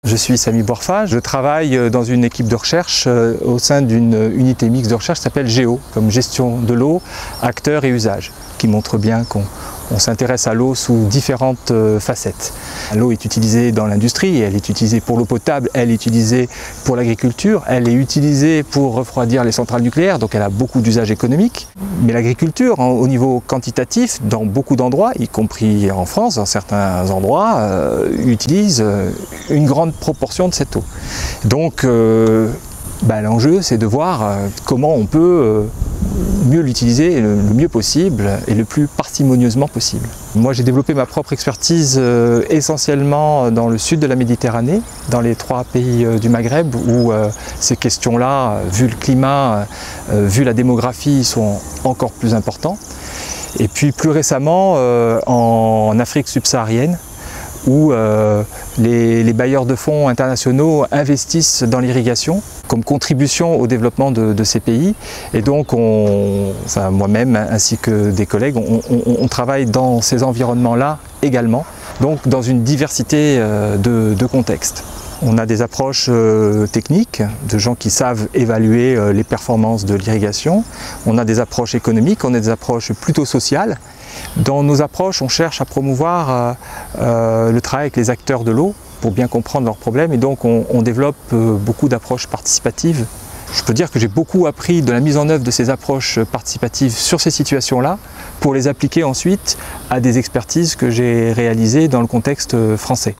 Je suis Samy Boirfa, je travaille dans une équipe de recherche au sein d'une unité mixte de recherche qui s'appelle GEO, comme gestion de l'eau, acteurs et usages, qui montre bien qu'on s'intéresse à l'eau sous différentes facettes. L'eau est utilisée dans l'industrie, elle est utilisée pour l'eau potable, elle est utilisée pour l'agriculture, elle est utilisée pour refroidir les centrales nucléaires, donc elle a beaucoup d'usages économiques. Mais l'agriculture, au niveau quantitatif, dans beaucoup d'endroits, y compris en France, dans certains endroits, utilise une grande proportion de cette eau. Donc l'enjeu, c'est de voir comment on peut mieux l'utiliser le mieux possible et le plus parcimonieusement possible. Moi, j'ai développé ma propre expertise essentiellement dans le sud de la Méditerranée, dans les 3 pays du Maghreb, où ces questions-là, vu le climat, vu la démographie, sont encore plus importantes. Et puis plus récemment, en Afrique subsaharienne, où les bailleurs de fonds internationaux investissent dans l'irrigation comme contribution au développement de ces pays. Et donc, moi-même ainsi que des collègues, on travaille dans ces environnements-là également, donc dans une diversité de contextes. On a des approches techniques, de gens qui savent évaluer les performances de l'irrigation. On a des approches économiques, on a des approches plutôt sociales. Dans nos approches, on cherche à promouvoir le travail avec les acteurs de l'eau pour bien comprendre leurs problèmes, et donc on développe beaucoup d'approches participatives. Je peux dire que j'ai beaucoup appris de la mise en œuvre de ces approches participatives sur ces situations-là pour les appliquer ensuite à des expertises que j'ai réalisées dans le contexte français.